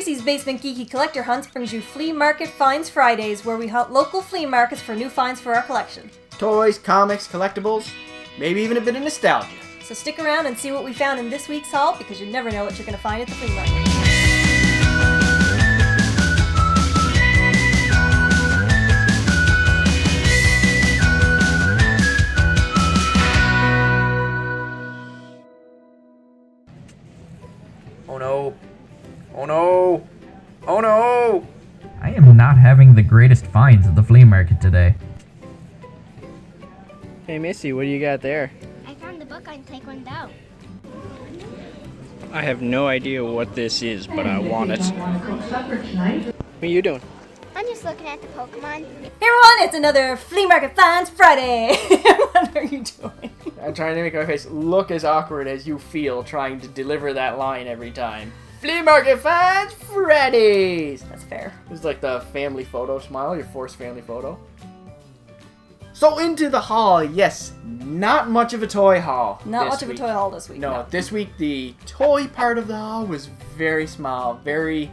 Tracey's Basement Geeky Collector Hunts brings you Flea Market Finds Fridays, where we hunt local flea markets for new finds for our collection. Toys, comics, collectibles, maybe even a bit of nostalgia. So stick around and see what we found in this week's haul, because you never know what you're going to find at the flea market. Oh no. Oh no. Oh no. I am not having the greatest finds at the flea market today. Hey Missy, what do you got there? I found the book on Taekwondo. I have no idea what this is, but I want it. What are you doing? I'm just looking at the Pokemon. Hey everyone, it's another Flea Market Finds Friday! What are you doing? I'm trying to make my face look as awkward as you feel trying to deliver that line every time. Flea Market Finds Fridays! That's fair. It's like the family photo smile, your forced family photo. So into the haul, yes, not much of a toy haul. Not much of a toy haul this week. No, this week the toy part of the haul was very small, very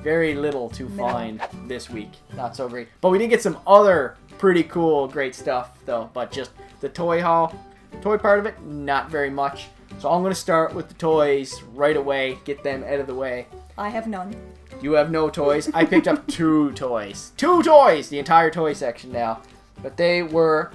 little to find this week. Not so great. But we did get some other pretty cool, great stuff though. But just the toy haul, toy part of it, not very much. So I'm going to start with the toys right away, get them out of the way. I have none. You have no toys. I picked up two toys. Two toys! The entire toy section now. But they were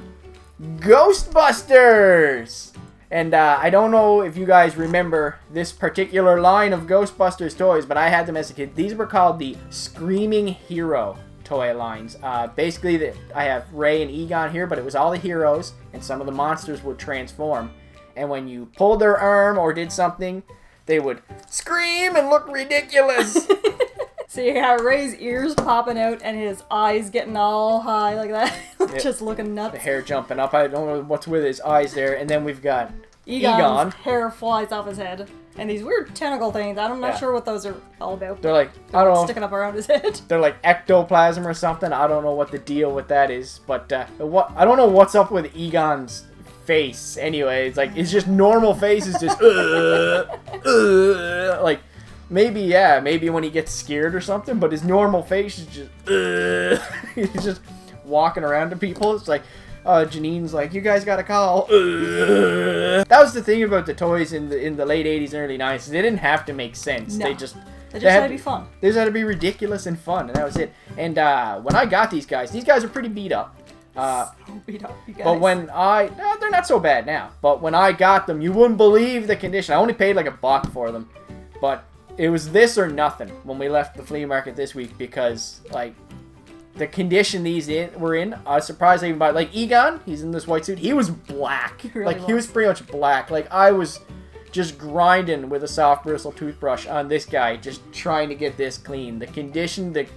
Ghostbusters! And I don't know if you guys remember this particular line of Ghostbusters toys, but I had them as a kid. These were called the Screaming Hero toy lines. Basically, I have Ray and Egon here, but it was all the heroes, and some of the monsters would transform. And when you pulled their arm or did something, they would scream and look ridiculous. So you got Ray's ears popping out and his eyes getting all high like that. Just looking nuts. The hair jumping up. I don't know what's with his eyes there. And then we've got Egon's hair flies off his head. And these weird tentacle things. I'm not sure what those are all about. They're like, I don't know. Sticking up around his head. They're like ectoplasm or something. I don't know what the deal with that is. But I don't know what's up with Egon's face anyway. It's like, it's just normal face is just like maybe when he gets scared or something, but his normal face is just he's just walking around to people. It's like Janine's like, you guys got a call. That was the thing about the toys in the late 80s and early 90s. They didn't have to make sense. No. They just had to be fun. They just had to be ridiculous and fun, and that was it. And when I got these guys are pretty beat up. So beat up, you guys. But when they're not so bad now. But when I got them, you wouldn't believe the condition. I only paid like $1 for them, but it was this or nothing when we left the flea market this week, because like the condition these were in, I was surprised I even bought. Like Egon, he's in this white suit. He was black. He was pretty much black. Like I was just grinding with a soft bristle toothbrush on this guy, just trying to get this clean. The condition, the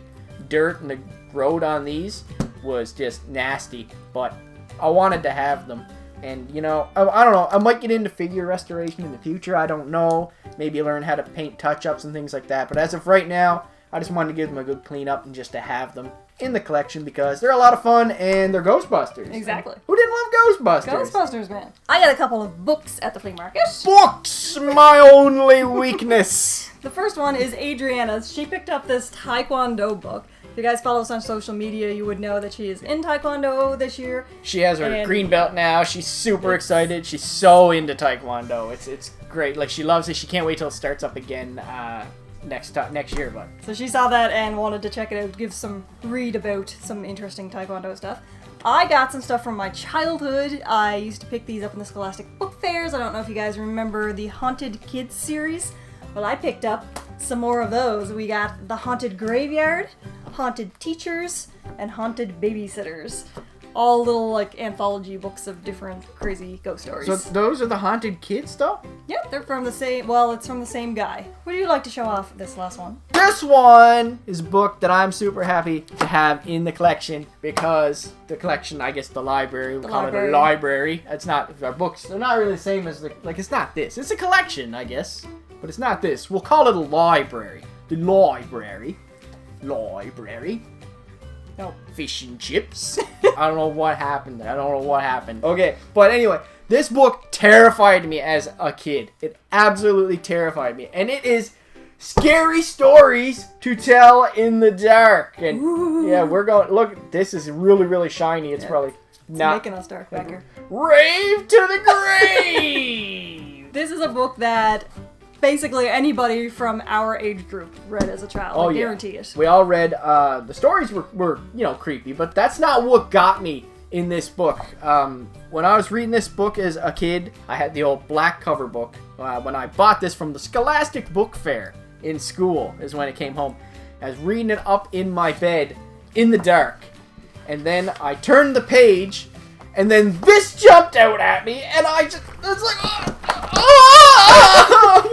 dirt and the road on these was just nasty, but I wanted to have them. And you know, I don't know, I might get into figure restoration in the future. I don't know, maybe learn how to paint touch-ups and things like that, but as of right now, I just wanted to give them a good clean up and just to have them in the collection because they're a lot of fun and they're Ghostbusters. Exactly. Who didn't love Ghostbusters? Ghostbusters, man. I got a couple of books at the flea market. Books, my only weakness. The first one is Adrianna's. She picked up this Taekwondo book. If you guys follow us on social media, you would know that she is in Taekwondo this year. She has her green belt now. She's super excited. She's so into Taekwondo. It's great. Like, she loves it. She can't wait till it starts up again next year. But so she saw that and wanted to check it out, read about some interesting Taekwondo stuff. I got some stuff from my childhood. I used to pick these up in the Scholastic book fairs. I don't know if you guys remember the Haunted Kids series. Well, I picked up some more of those. We got The Haunted Graveyard, Haunted Teachers, and Haunted Babysitters. All little, like, anthology books of different crazy ghost stories. So those are the Haunted Kids, though? Yep, they're from the same, well, it's from the same guy. Would you like to show off this last one? This one is a book that I'm super happy to have in the collection because the collection, I guess the library, we'll call it a library. It's not, our books, they're not really the same as it's not this. It's a collection, I guess, but it's not this. We'll call it a library. The library. Nope. Fish and chips. I don't know what happened. Okay, but anyway, this book terrified me as a kid. It absolutely terrified me. And it is Scary stories to tell in the dark. And Ooh. yeah, we're going. Look, this is really, really shiny. It's probably It's not making us dark back here. Rave to the grave. This is a book that basically anybody from our age group read as a child. I guarantee it. We all read. The stories were creepy, but that's not what got me in this book. When I was reading this book as a kid, I had the old black cover book. When I bought this from the Scholastic Book Fair in school is when it came home. I was reading it up in my bed in the dark. And then I turned the page, and then this jumped out at me, and I was like,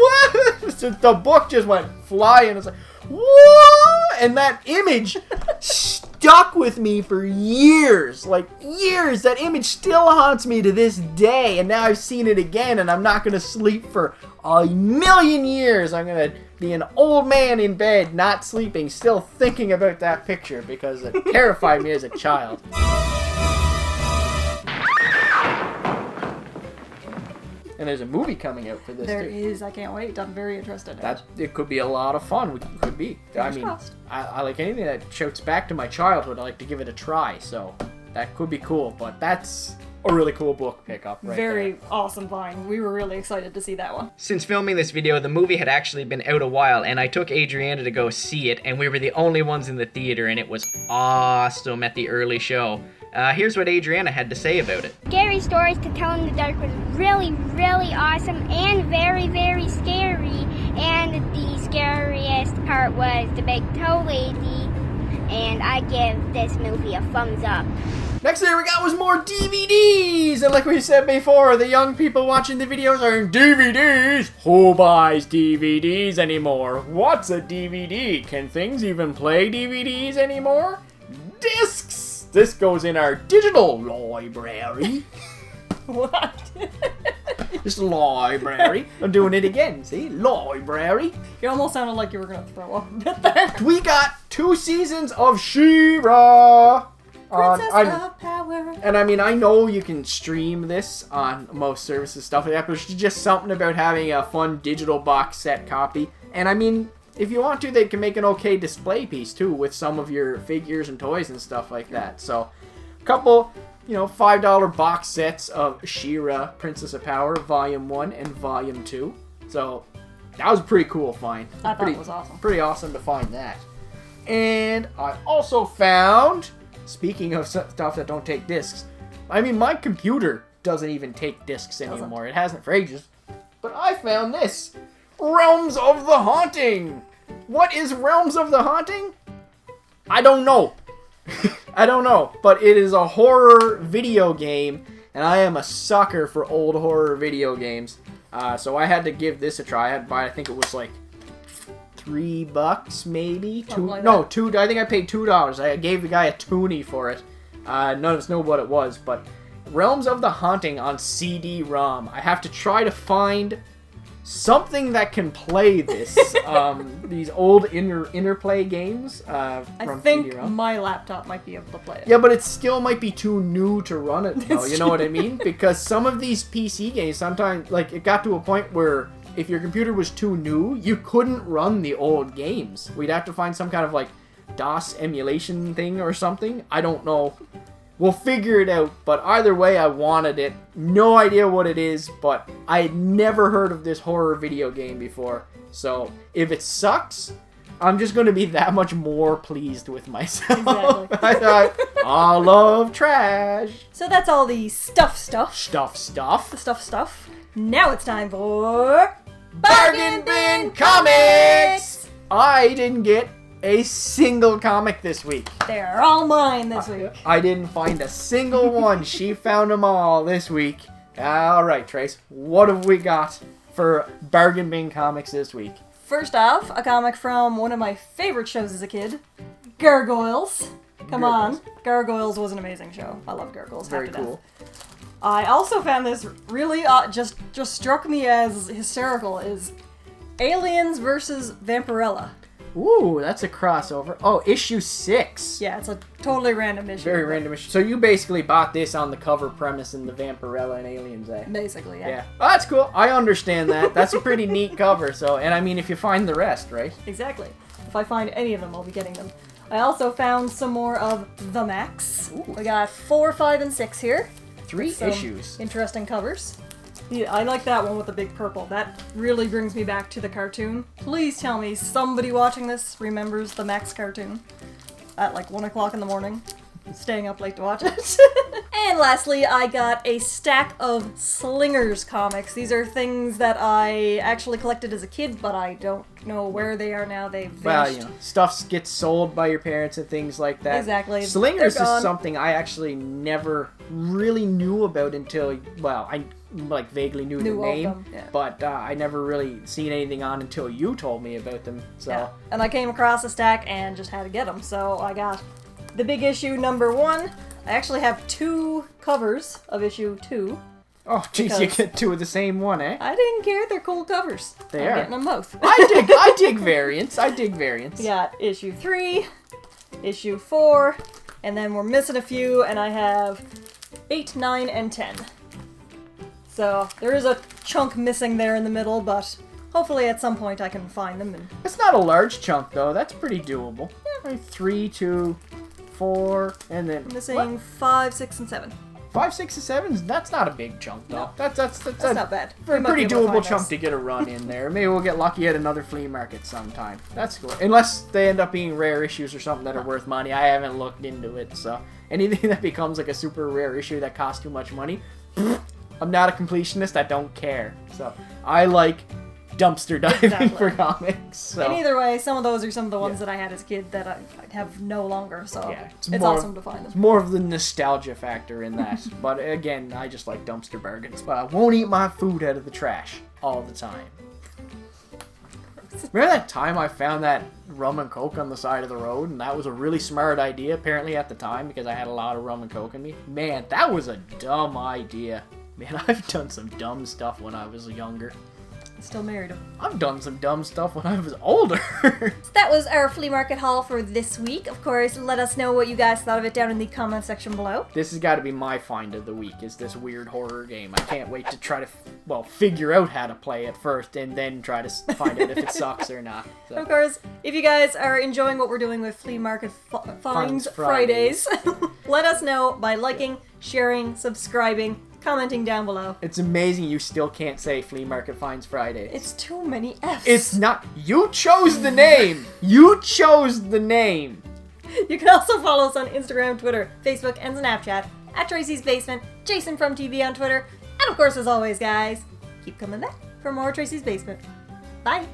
what? So the book just went flying. It's like, what? And that image stuck with me for years. Like, years. That image still haunts me to this day, and now I've seen it again, and I'm not going to sleep for a million years. I'm going to be an old man in bed, not sleeping, still thinking about that picture because it terrified me as a child. And there's a movie coming out for this. There too. is. I can't wait. I'm very interested. It could be a lot of fun. It could be. Fingers crossed. I like anything that shouts back to my childhood. I like to give it a try. So that could be cool. But that's a really cool book pickup right Very there. awesome find. We were really excited to see that one. Since filming this video, the movie had actually been out a while, and I took Adrianna to go see it, and we were the only ones in the theater, and it was awesome at the early show. Here's what Adrianna had to say about it. Scary Stories to Tell in the Dark was really, really awesome and very, very scary. And the scariest part was the big toe lady. And I give this movie a thumbs up. Next thing we got was more DVDs! And like we said before, the young people watching the videos are DVDs! Who buys DVDs anymore? What's a DVD? Can things even play DVDs anymore? Discs! This goes in our digital library. What? Just library. I'm doing it again, see? Library. You almost sounded like you were going to throw up a bit there. We got 2 seasons of She-Ra! Princess of Power. And I mean, I know you can stream this on most services, stuff like that, but it's just something about having a fun digital box set copy. And I mean, if you want to, they can make an okay display piece too with some of your figures and toys and stuff like that. So, a couple, $5 box sets of She-Ra, Princess of Power, Volume 1 and Volume 2. So, that was a pretty cool find. I thought it was awesome. Pretty awesome to find that. And I also found, speaking of stuff that don't take discs, I mean, my computer doesn't even take discs anymore. It hasn't for ages. But I found this. Realms of the Haunting. What is Realms of the Haunting? I don't know. I don't know. But it is a horror video game. And I am a sucker for old horror video games. So I had to give this a try. I had to buy, I think it was like $3 maybe. $2. I think I paid $2. I gave the guy a toonie for it. None of us know what it was, but Realms of the Haunting on CD-ROM. I have to try to find something that can play this. These old interplay games from I think CD-ROM. my laptop might be able to play it. Yeah, but it still might be too new to run it, though. You know what I mean? Because some of these PC games, sometimes, like, it got to a point where if your computer was too new, you couldn't run the old games. We'd have to find some kind of, like, DOS emulation thing or something. I don't know. We'll figure it out, but either way, I wanted it. No idea what it is, but I had never heard of this horror video game before. So, if it sucks, I'm just going to be that much more pleased with myself. Exactly. I thought, I love trash. So that's all the stuff. Stuff. The stuff. Now it's time for Bargain Bin Comics! I didn't get a single comic this week. They're all mine this week. I didn't find a single one. She found them all this week. Alright, Trace, what have we got for Bargain Bin Comics this week? First off, a comic from one of my favorite shows as a kid, Gargoyles. Come on. Gargoyles was an amazing show. I love Gargoyles. Very half to cool. death. I also found this really just struck me as hysterical is Aliens versus Vampirella. Ooh, that's a crossover. Oh, issue 6. Yeah, it's a totally random issue. Very random issue. So you basically bought this on the cover premise in the Vampirella and Aliens, eh? Basically, yeah. Yeah. Oh, that's cool. I understand that. That's a pretty neat cover. So, and I mean, if you find the rest, right? Exactly. If I find any of them, I'll be getting them. I also found some more of the Maxx. Ooh. We got 4, 5, and 6 here. 3 Some issues. Interesting covers. Yeah, I like that one with the big purple. That really brings me back to the cartoon. Please tell me somebody watching this remembers the Maxx cartoon at like 1 o'clock in the morning, staying up late to watch it. And lastly, I got a stack of Slingers comics. These are things that I actually collected as a kid, but I don't know where they are now. They've vanished. Well, you know, stuff gets sold by your parents and things like that. Exactly. Slingers They're is gone. something I actually never really knew about until, well, I like vaguely knew the Knew of name, them, yeah. but I never really seen anything on until you told me about them. So Yeah. And I came across a stack and just had to get them. So I got the big issue number 1. I actually have 2 covers of issue 2. oh, jeez, you because- get 2 of the same one, eh? I didn't care. They're cool covers. They I'm are. getting them both. I dig variants. I dig variants. We got issue 3, issue 4, and then we're missing a few, and I have 8, 9, and 10. So there is a chunk missing there in the middle, but hopefully at some point I can find them. And It's not a large chunk though. That's pretty doable. Yeah, like 3, 2, 4, and then missing what? 5, 6, and 7. 5, 6, and 7. That's not a big chunk though. No. That's That's not bad. For We a might pretty be able to doable find chunk those. to get a run in there. Maybe we'll get lucky at another flea market sometime. That's cool. Unless they end up being rare issues or something that are worth money. I haven't looked into it, so anything that becomes like a super rare issue that costs too much money, I'm not a completionist. I don't care. So I like dumpster diving Exactly. for comics. So. And either way, some of those are some of the ones Yeah. that I had as a kid that I have no longer, so Yeah, it's more- awesome to find It's them. more of the nostalgia factor in that. But again, I just like dumpster bargains. But I won't eat my food out of the trash all the time. Remember that time I found that rum and coke on the side of the road, and that was a really smart idea apparently at the time because I had a lot of rum and coke in me? Man, that was a dumb idea. Man, I've done some dumb stuff when I was younger. Still married him. I've done some dumb stuff when I was older. So that was our flea market haul for this week. Of course, let us know what you guys thought of it down in the comment section below. This has got to be my find of the week, is this weird horror game. I can't wait to try to, figure out how to play it first and then try to find out if it sucks or not. So. Of course, if you guys are enjoying what we're doing with Flea Market Finds Finds Fridays, let us know by liking, sharing, subscribing, commenting down below. It's amazing you still can't say Flea Market Finds Fridays. It's too many F's. It's not. You chose the name! You chose the name! You can also follow us on Instagram, Twitter, Facebook, and Snapchat at Tracey's Basement, Jason from TV on Twitter, and of course, as always, guys, keep coming back for more Tracey's Basement. Bye!